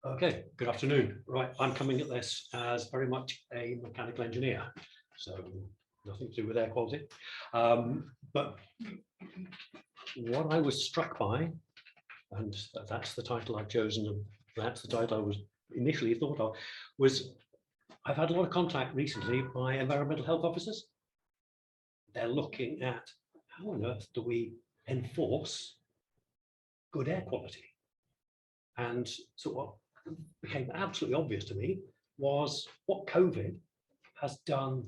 Okay, good afternoon. Right, I'm coming at this as very much a mechanical engineer, so nothing to do with air quality. But what I was struck by, and that's the title I've chosen, and that's the title I was initially thought of, was I've had a lot of contact recently by environmental health officers. They're looking at how on earth do we enforce good air quality? And so what became absolutely obvious to me was what COVID has done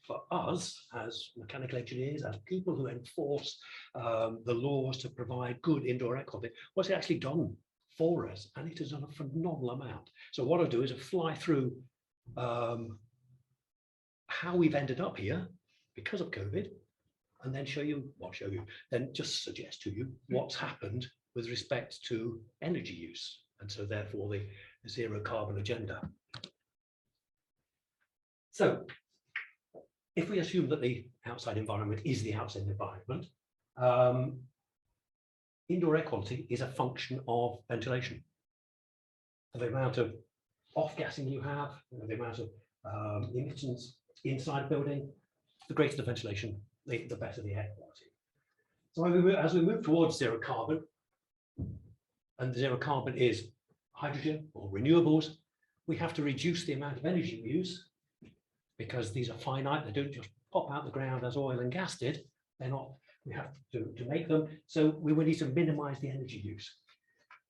for us as mechanical engineers, as people who enforce the laws to provide good indoor air quality, what's it actually done for us? And it has done a phenomenal amount. So what I'll do is I'll fly through how we've ended up here because of COVID, and then then just suggest to you what's happened with respect to energy use, and so therefore the zero carbon agenda. So if we assume that the outside environment is the outside environment, indoor air quality is a function of ventilation. The amount of off-gassing you have, the amount of emissions inside a building, the greater the ventilation, the better the air quality. So as we move towards zero carbon, and zero carbon is hydrogen or renewables, we have to reduce the amount of energy we use because these are finite. They don't just pop out the ground as oil and gas did. They're not. We have to make them. So we will need to minimize the energy use.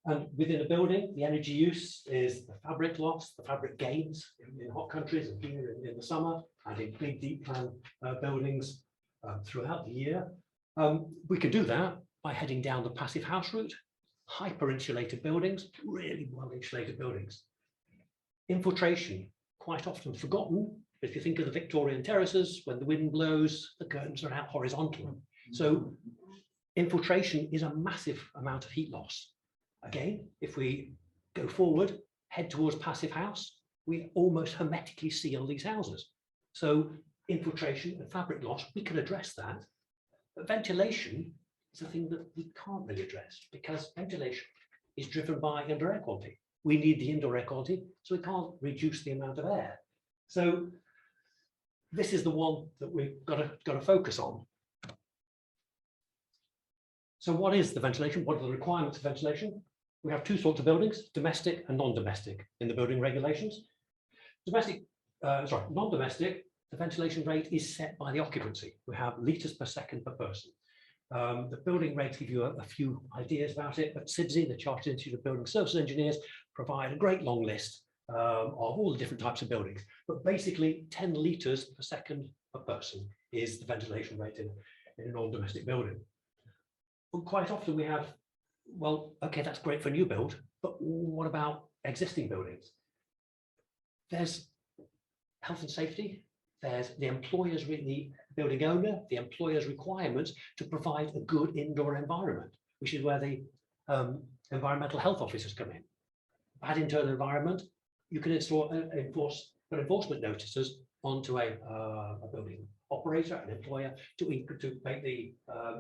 And within a building, the energy use is the fabric loss, the fabric gains in hot countries and here in the summer, and in big deep plan buildings throughout the year. We can do that by heading down the passive house route. Hyper insulated buildings, really well insulated buildings. Infiltration, quite often forgotten. If you think of the Victorian terraces, when the wind blows, the curtains are out horizontal. So infiltration is a massive amount of heat loss. Again, if we go forward, head towards passive house, we almost hermetically seal these houses. So infiltration and fabric loss, we can address that. But ventilation is a thing that we can't really address because ventilation is driven by indoor air quality. We need the indoor air quality, so we can't reduce the amount of air. So this is the one that we've got to focus on. So what is the ventilation? What are the requirements of ventilation? We have two sorts of buildings, domestic and non-domestic in the building regulations. Non-domestic, the ventilation rate is set by the occupancy. We have litres per second per person. The building regs give you a few ideas about it, but CIBSE, the Chartered Institute of Building Services Engineers, provide a great long list of all the different types of buildings. But basically 10 litres per second per person is the ventilation rate in a non-domestic building. But quite often we have, well, okay, that's great for new build, but what about existing buildings? There's health and safety. There's the employer's, the building owner, the employer's requirements to provide a good indoor environment, which is where the environmental health officers come in. Bad internal environment, you can put enforcement notices onto a building operator, an employer, to make the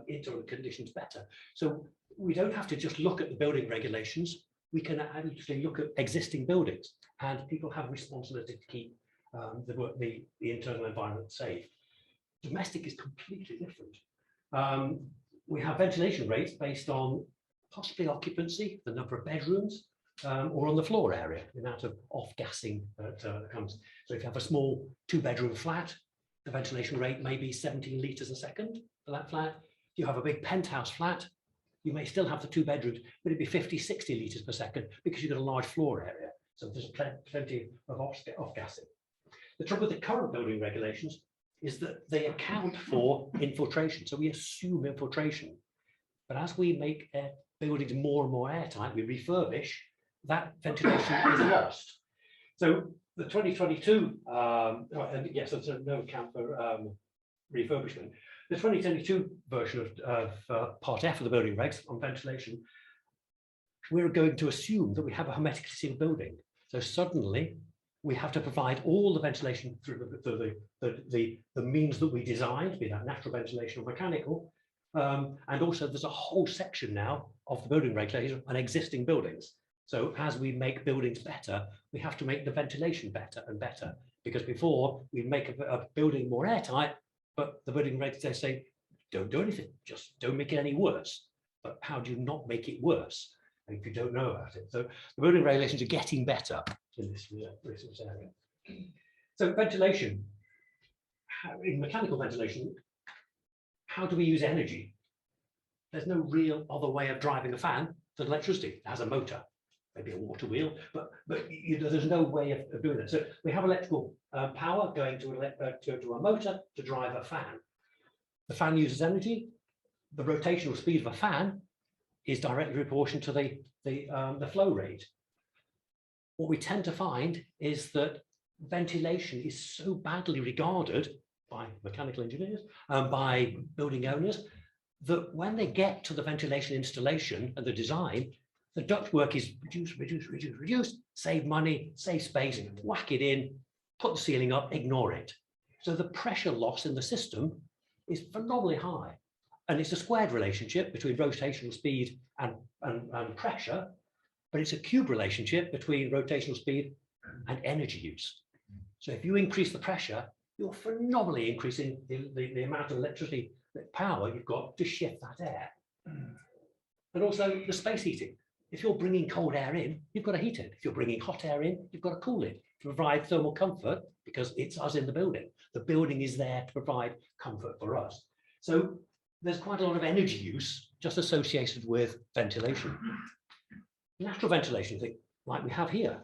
internal conditions better. So we don't have to just look at the building regulations. We can actually look at existing buildings, and people have responsibility to keep the internal environment safe. Domestic is completely different. We have ventilation rates based on possibly occupancy, the number of bedrooms, or on the floor area, the amount of off-gassing that comes. So if you have a small 2-bedroom flat, the ventilation rate may be 17 litres a second for that flat. If you have a big penthouse flat, you may still have the 2 bedrooms, but it'd be 50, 60 litres per second because you've got a large floor area. So there's plenty of off-gassing. The trouble with the current building regulations is that they account for infiltration. So we assume infiltration. But as we make buildings more and more airtight, we refurbish, that ventilation is lost. So the 2022, yes, there's no account for refurbishment. The 2022 version of Part F of the building regs on ventilation, we're going to assume that we have a hermetically sealed building. So suddenly we have to provide all the ventilation through the means that we designed, be that natural ventilation or mechanical. And also there's a whole section now of the building regulations on existing buildings. So as we make buildings better, we have to make the ventilation better and better, because before we make a building more airtight, but the building regs, they say, don't do anything, just don't make it any worse. But how do you not make it worse if you don't know about it? So the building regulations are getting better in this area. So ventilation, in mechanical ventilation, how do we use energy? There's no real other way of driving a fan than electricity. It has a motor, maybe a water wheel, but there's no way of doing that. So we have electrical power going to a motor to drive a fan. The fan uses energy. The rotational speed of a fan is directly proportional to the flow rate. What we tend to find is that ventilation is so badly regarded by mechanical engineers and by building owners that when they get to the ventilation installation and the design, the ductwork is reduce, save money, save space, whack it in, put the ceiling up, ignore it. So the pressure loss in the system is phenomenally high. And it's a squared relationship between rotational speed and pressure, but it's a cube relationship between rotational speed and energy use. So if you increase the pressure, you're phenomenally increasing the amount of electricity, power you've got to shift that air. And also the space heating. If you're bringing cold air in, you've got to heat it. If you're bringing hot air in, you've got to cool it to provide thermal comfort, because it's us in the building. The building is there to provide comfort for us. So there's quite a lot of energy use just associated with ventilation. Natural ventilation, think like we have here.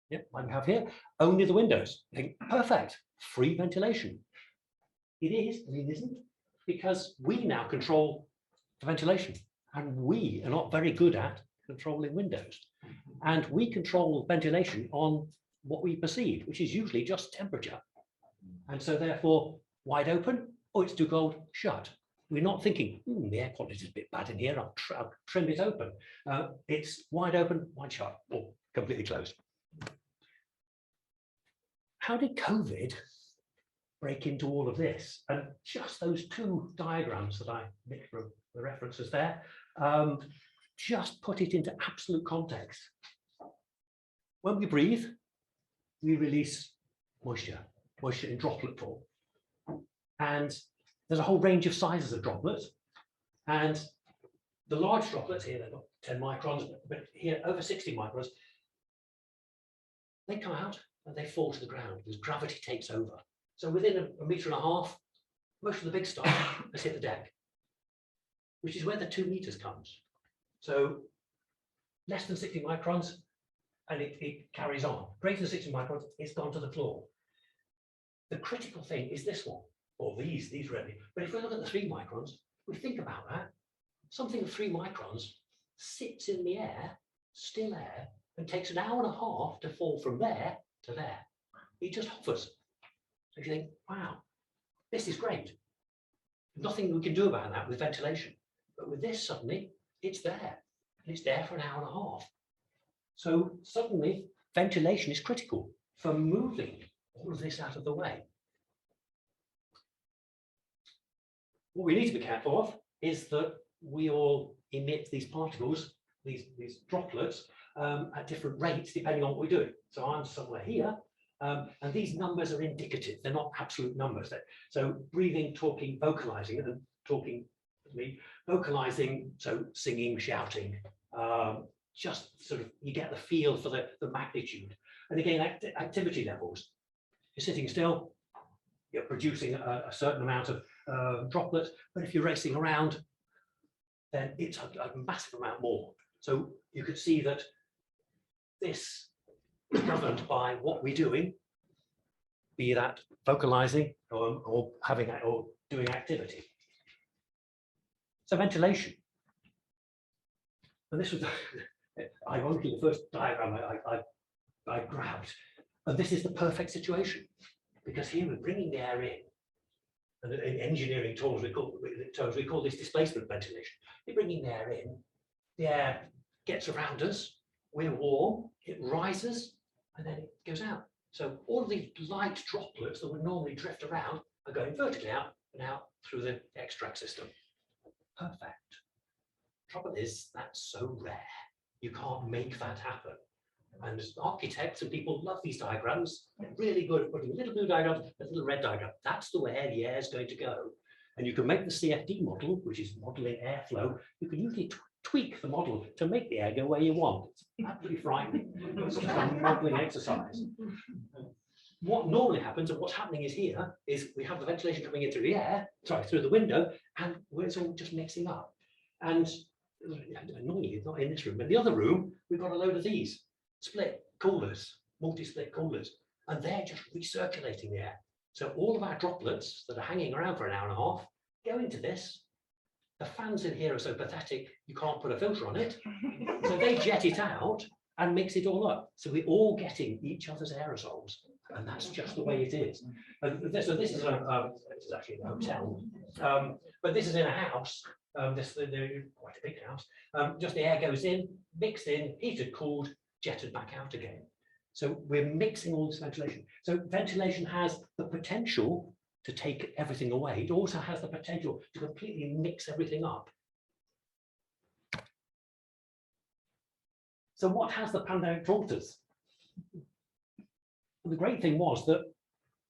Yep, like we have here, only the windows. Think perfect, free ventilation. It is, and it isn't, because we now control the ventilation, and we are not very good at controlling windows. And we control ventilation on what we perceive, which is usually just temperature. And so therefore, wide open, oh, it's too cold, shut. We're not thinking, the air quality is a bit bad in here, I'll trim it open. It's wide open, wide shut, or completely closed. How did COVID break into all of this? And just those two diagrams that I nicked from the references there, just put it into absolute context. When we breathe, we release moisture in droplet form. And there's a whole range of sizes of droplets. And the large droplets here, they're not 10 microns, but here over 60 microns, they come out and they fall to the ground because gravity takes over. So within a metre and a half, most of the big stuff has hit the deck, which is where the 2 meters comes. So less than 60 microns, and it carries on. Greater than 60 microns, it's gone to the floor. The critical thing is this one, or these really. But if we look at the 3 microns, we think about that. Something of 3 microns sits in the air, still air, and takes an hour and a half to fall from there to there. It just hovers. So you think, wow, this is great. Nothing we can do about that with ventilation. But with this, suddenly, it's there. And it's there for an hour and a half. So suddenly, ventilation is critical for moving all of this out of the way. What we need to be careful of is that we all emit these particles, these droplets, at different rates depending on what we're doing. So I'm somewhere here, and these numbers are indicative. They're not absolute numbers. So breathing, talking, vocalizing, and talking, vocalizing, so singing, shouting, just sort of, you get the feel for the magnitude. And again, activity levels. You're sitting still, you're producing a certain amount of droplets, but if you're racing around, then it's a massive amount more. So you could see that this is governed by what we're doing, be that vocalizing or doing activity. So ventilation. And this was ironically the first diagram I grabbed. And this is the perfect situation, because here we're bringing the air in. And in engineering terms, we call this displacement ventilation. You're bringing the air in, the air gets around us, we're warm, it rises, and then it goes out. So all of these light droplets that would normally drift around are going vertically out and out through the extract system. Perfect. Trouble is, that's so rare. You can't make that happen. And architects and people love these diagrams. They're really good at putting little blue diagrams, a little red diagram. That's the way the air is going to go. And you can make the CFD model, which is modeling airflow. You can usually tweak the model to make the air go where you want. It's absolutely frightening. It's just a modeling exercise. What normally happens, and what's happening is here, is we have the ventilation coming in through the air, sorry, through the window, and it's all just mixing up. And annoyingly, it's not in this room. In the other room, we've got a load of these split coolers, multi-split coolers, and they're just recirculating the air. So all of our droplets that are hanging around for an hour and a half go into this. The fans in here are so pathetic, you can't put a filter on it. So they jet it out and mix it all up. So we're all getting each other's aerosols. And that's just the way it is. And so this is actually a hotel, but this is in a house. They're quite a big house. Just the air goes in, mixed in, heated, cooled, jetted back out again. So we're mixing all this ventilation. So ventilation has the potential to take everything away. It also has the potential to completely mix everything up. So what has the pandemic brought us? The great thing was that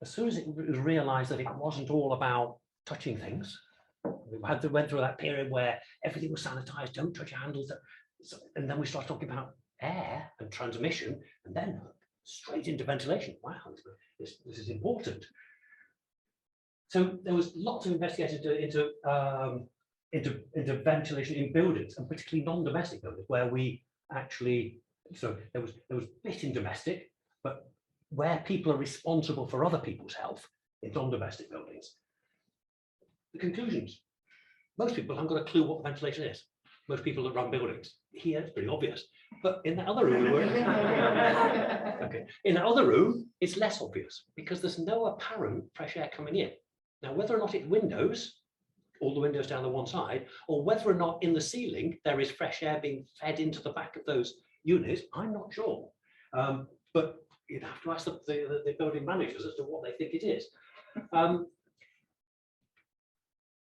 as soon as it was realized that it wasn't all about touching things, we went through that period where everything was sanitized, don't touch your handles, and then we started talking about air and transmission, and then straight into ventilation. Wow, this is important. So there was lots of investigation into ventilation in buildings, and particularly non-domestic buildings, where we actually, so there was a bit in domestic, but where people are responsible for other people's health in non-domestic buildings. The conclusions: most people haven't got a clue what ventilation is. Most people that run buildings. Here it's pretty obvious, but in the other room, okay, in the other room, it's less obvious because there's no apparent fresh air coming in. Now, whether or not it's windows, all the windows down the one side, or whether or not in the ceiling there is fresh air being fed into the back of those units, I'm not sure. But you'd have to ask the building managers as to what they think it is.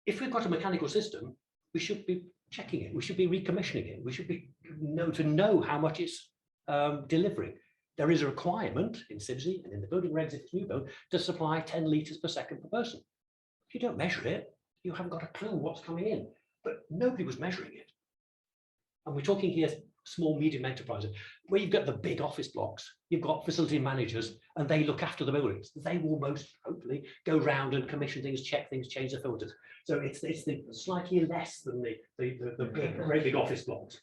If we've got a mechanical system, we should be checking it. We should be recommissioning it. We should be know how much it's delivering. There is a requirement in CIBSE and in the building regs if it's new build to supply 10 litres per second per person. If you don't measure it, you haven't got a clue what's coming in. But nobody was measuring it. And we're talking here small, medium enterprises, where you've got the big office blocks, you've got facility managers, and they look after the buildings. They will most hopefully go round and commission things, check things, change the filters. So it's the slightly less than the big, very big office blocks.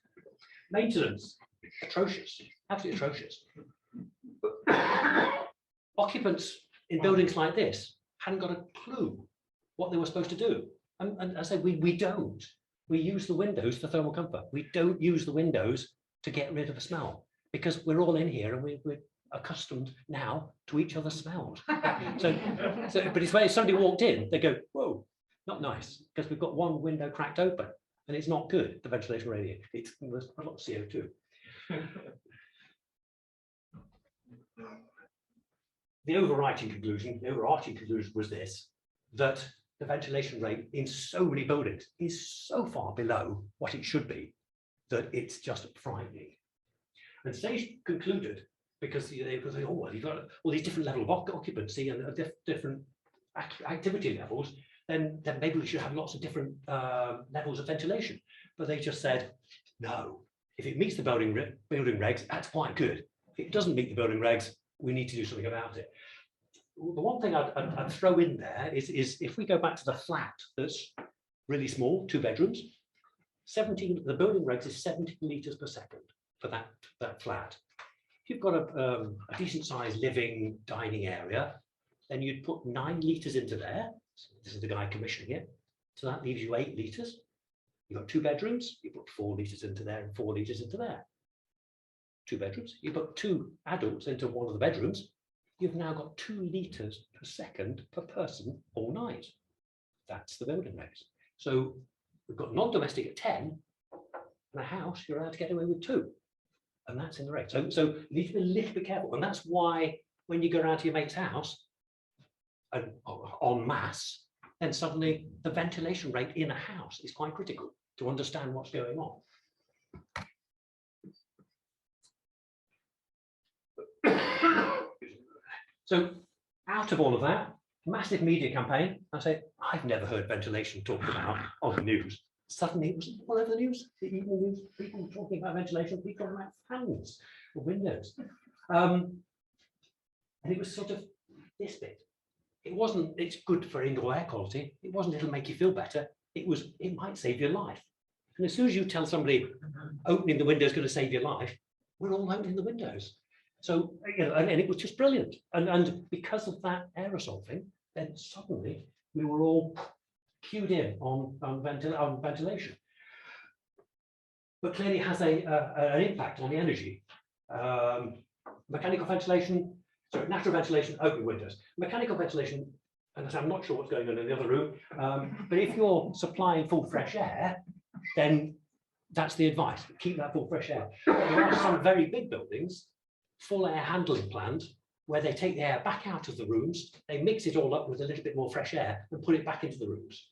Maintenance, atrocious, absolutely atrocious. Occupants in buildings like this hadn't got a clue what they were supposed to do. And I say we don't. We use the windows for thermal comfort. We don't use the windows to get rid of a smell because we're all in here and we're accustomed now to each other's smells. But it's when somebody walked in, they go, whoa, not nice, because we've got one window cracked open and it's not good, the ventilation radiator. There's a lot of CO2. The overarching conclusion was this, that the ventilation rate in so many buildings is so far below what it should be that it's just frightening. And Sage concluded, because they go, oh, well, you've got all these different levels of occupancy and different activity levels, then maybe we should have lots of different levels of ventilation. But they just said, no, if it meets the building regs, that's quite good. If it doesn't meet the building regs, we need to do something about it. The one thing I'd throw in there is if we go back to the flat that's really small, 2 bedrooms, the building regs is 17 litres per second for that flat. If you've got a decent sized living dining area, then you'd put 9 litres into there. So this is the guy commissioning it. So that leaves you 8 litres. You've got 2 bedrooms, you put 4 litres into there and 4 litres into there. 2 bedrooms, you put 2 adults into one of the bedrooms, you've now got 2 litres per second per person all night. That's the building regs. So we've got non-domestic at 10, and a house you're allowed to get away with 2. And that's in the reg. So you need to be a little bit careful. And that's why when you go around to your mate's house and en masse, then suddenly the ventilation rate in a house is quite critical to understand what's going on. So out of all of that, massive media campaign. I say, I've never heard ventilation talked about on the news. Suddenly it was all over the news, the evening news, people talking about ventilation, people talking about fans or windows. And it was sort of this bit. It wasn't, it's good for indoor air quality. It wasn't, it'll make you feel better. It might save your life. And as soon as you tell somebody opening the window is going to save your life, we're all opening the windows. So, you know, and it was just brilliant. And because of that aerosol thing, then suddenly we were all cued in on ventilation. But clearly it has an impact on the energy. Mechanical ventilation, sorry, natural ventilation, open windows. Mechanical ventilation, and I'm not sure what's going on in the other room, but if you're supplying full fresh air, then that's the advice, keep that full fresh air. But there are some very big buildings, full air handling plant, where they take the air back out of the rooms, they mix it all up with a little bit more fresh air and put it back into the rooms.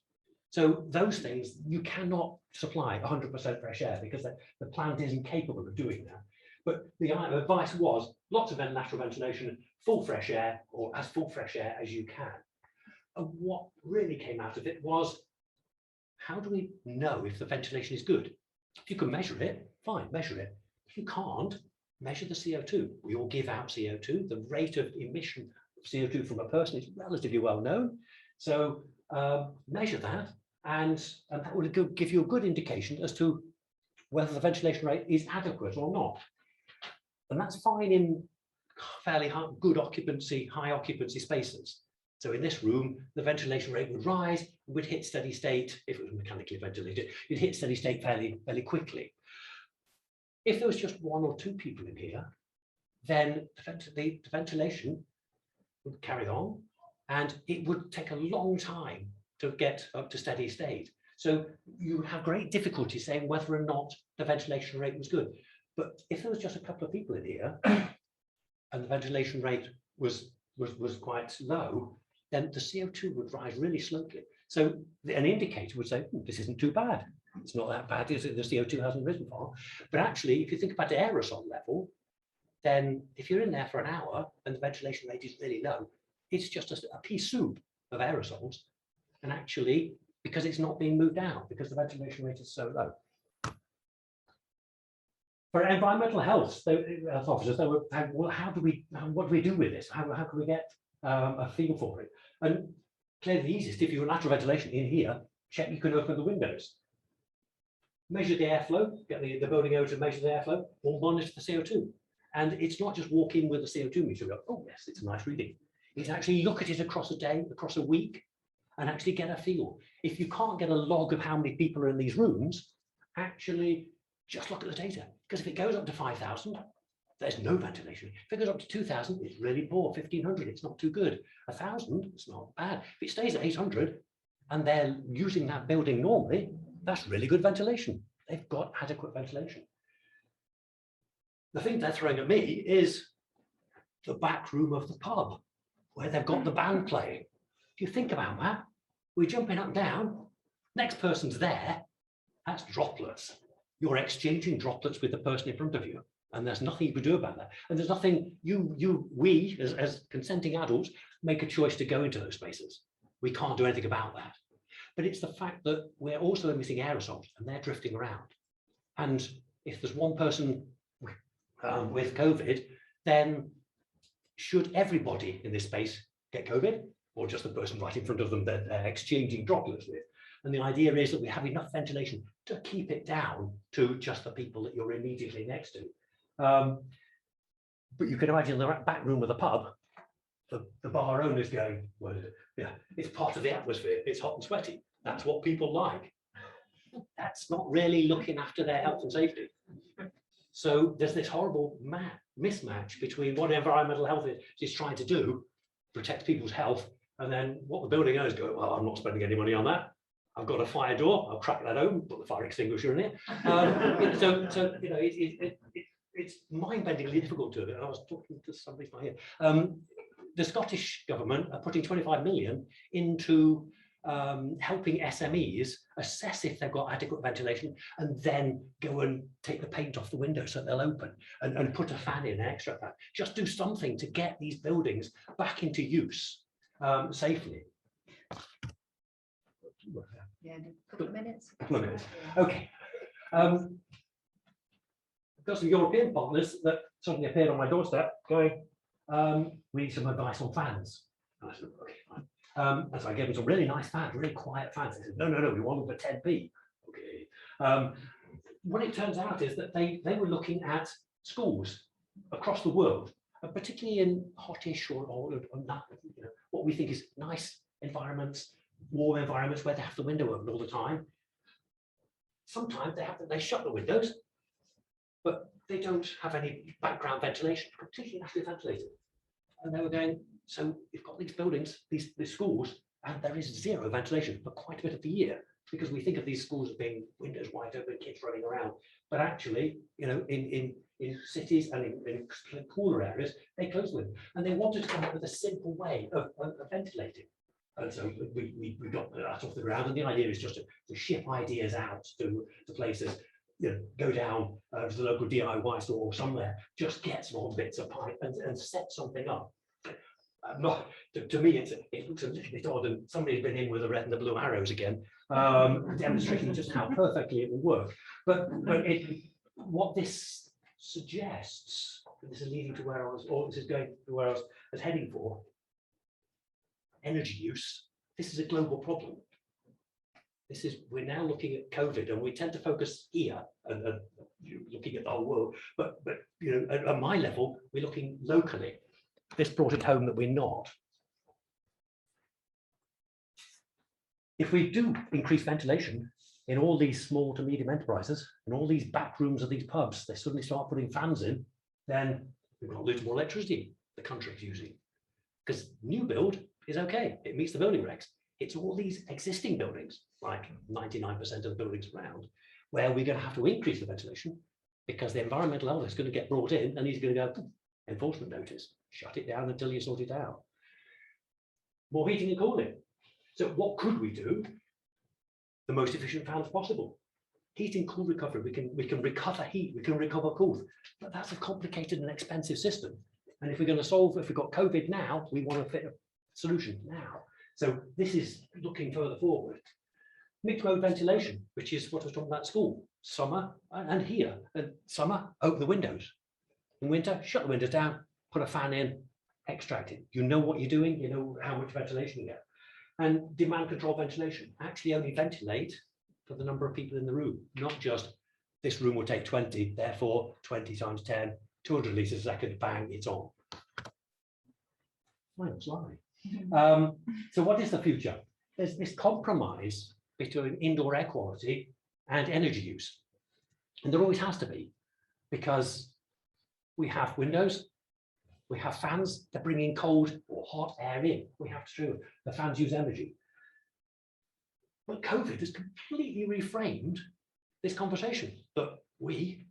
So those things, you cannot supply 100% fresh air because the plant isn't capable of doing that. But the advice was lots of natural ventilation, full fresh air, or as full fresh air as you can. And what really came out of it was, how do we know if the ventilation is good? If you can measure it, fine, measure it. If you can't, measure the CO2. We all give out CO2. The rate of emission of CO2 from a person is relatively well known. So measure that, and that will give you a good indication as to whether the ventilation rate is adequate or not. And that's fine in fairly good occupancy, high occupancy spaces. So in this room, the ventilation rate would rise, would hit steady state, if it was mechanically ventilated, it'd hit steady state fairly quickly. If there was just one or two people in here, then the ventilation would carry on, and it would take a long time to get up to steady state. So you would have great difficulty saying whether or not the ventilation rate was good. But if there was just a couple of people in here, and the ventilation rate was quite low, then the CO2 would rise really slowly. So an indicator would say, this isn't too bad. It's not that bad, is it? The CO2 hasn't risen far. But actually, if you think about the aerosol level, then if you're in there for an hour and the ventilation rate is really low, it's just a pea soup of aerosols. And actually, because it's not being moved out, because the ventilation rate is so low. For environmental health officers, they were, well, what do we do with this? How can we get a feel for it? And clearly the easiest, if you're natural ventilation in here, check you can open the windows. Measure the airflow, get the building owner to measure the airflow, or monitor the CO2. And it's not just walk in with a CO2 meter and go, oh yes, it's a nice reading. It's actually look at it across a day, across a week, and actually get a feel. If you can't get a log of how many people are in these rooms, actually just look at the data. Because if it goes up to 5,000, there's no ventilation. If it goes up to 2,000, it's really poor. 1,500, it's not too good. 1,000, it's not bad. If it stays at 800 and they're using that building normally, that's really good ventilation. They've got adequate ventilation. The thing they're throwing at me is the back room of the pub, where they've got the band playing. If you think about that, we're jumping up and down, next person's there, that's droplets. You're exchanging droplets with the person in front of you, and there's nothing you can do about that. And there's nothing we as consenting adults make a choice to go into those spaces. We can't do anything about that. But it's the fact that we're also emitting aerosols and they're drifting around. And if there's one person with COVID, then should everybody in this space get COVID, or just the person right in front of them that they're exchanging droplets with? And the idea is that we have enough ventilation to keep it down to just the people that you're immediately next to. But you can imagine the back room of the pub, the bar owner's going, well, yeah, it's part of the atmosphere. It's hot and sweaty. That's what people like. That's not really looking after their health and safety. So there's this horrible mismatch between what environmental health is trying to do, protect people's health, and then what the building owners go, well, I'm not spending any money on that. I've got a fire door, I'll crack that open, put the fire extinguisher in it. So you know, it's mind-bendingly difficult to do it. And I was talking to somebody's not here. The Scottish government are putting 25 million into helping SMEs assess if they've got adequate ventilation and then go and take the paint off the windows so they'll open and put a fan in, an extra fan. Just do something to get these buildings back into use safely. Yeah, a couple of minutes. Couple of minutes. Okay. I've got some European partners that suddenly appeared on my doorstep going, we need some advice on fans. And I said, okay, fine. And so I gave them some really nice fans, really quiet fans. They said, no, we want them for 10p. Okay. What it turns out is that they were looking at schools across the world, particularly in hottish or not, you know, what we think is nice environments, warm environments where they have the window open all the time. Sometimes they shut the windows, but they don't have any background ventilation, completely naturally ventilated. And they were going, so you've got these buildings, these schools, and there is zero ventilation for quite a bit of the year, because we think of these schools as being windows wide open, kids running around. But actually, you know, in cities and in cooler areas, they close them. And they wanted to come up with a simple way of ventilating. And so we got that off the ground. And the idea is just to ship ideas out to places. You know, go down to the local DIY store or somewhere, just get small bits of pipe and set something up. Not to me, it looks a little bit odd, and somebody's been in with the red and the blue arrows again, demonstrating just how perfectly it will work. But what this suggests, and this is leading to where I was, or this is going to where I was heading for, energy use. This is a global problem. We're now looking at COVID, and we tend to focus here and looking at the whole world. But you know, at my level, we're looking locally. This brought it home that we're not. If we do increase ventilation in all these small to medium enterprises, in all these back rooms of these pubs, they suddenly start putting fans in, then we've got to lose more electricity the country is using. Because new build is okay, it meets the building regs. It's all these existing buildings, like 99% of the buildings around, where we're going to have to increase the ventilation because the environmental elder is going to get brought in and he's going to go, enforcement notice, shut it down until you sort it out. More heating and cooling. So what could we do? The most efficient fans possible. Heat and cool recovery, we can recover heat, we can recover cool, but that's a complicated and expensive system. And if we're going to solve, if we've got COVID now, we want to fit a solution now. So this is looking further forward. Mixed mode ventilation, which is what I was talking about at school. Summer and here. And summer, open the windows. In winter, shut the windows down, put a fan in, extract it. You know what you're doing, you know how much ventilation you get. And demand control ventilation. Actually only ventilate for the number of people in the room, not just this room will take 20, therefore 20 times 10, 200 litres a second, bang, it's on. Final slide. So what is the future? There's this compromise between indoor air quality and energy use. And there always has to be, because we have windows, we have fans that bring in cold or hot air in. We have to, the fans use energy. But COVID has completely reframed this conversation that we,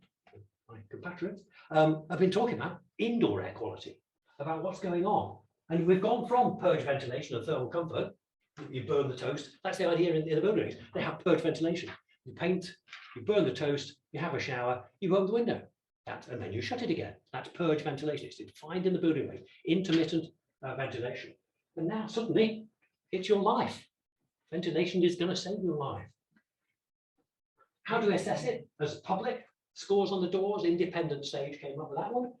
my compatriots, have been talking about indoor air quality, about what's going on. And we've gone from purge ventilation and thermal comfort, you burn the toast, that's the idea in the buildings. They have purge ventilation. You paint, you burn the toast, you have a shower, you open the window, and then you shut it again. That's purge ventilation. It's defined in the building regs, intermittent ventilation. And now suddenly, it's your life. Ventilation is going to save your life. How do we assess it? As public, scores on the doors, independent stage came up with that one.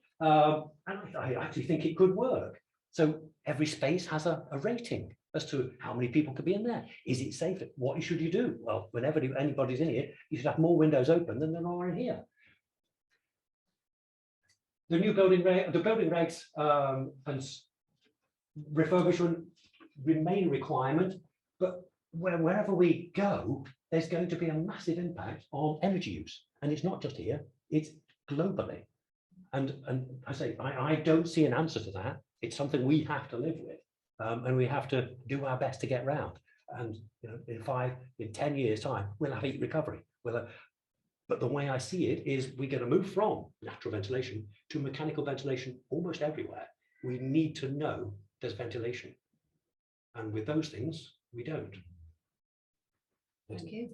And I actually think it could work. So every space has a rating as to how many people could be in there. Is it safe? What should you do? Well, whenever anybody's in here, you should have more windows open than there are in here. The new building regs and refurbishment remain a requirement, but wherever we go, there's going to be a massive impact on energy use. And it's not just here, it's globally. And I say, I don't see an answer to that. It's something we have to live with, and we have to do our best to get round. And you know, in 10 years' time, we'll have heat recovery. But the way I see it is we're going to move from natural ventilation to mechanical ventilation almost everywhere. We need to know there's ventilation. And with those things, we don't. Thank you.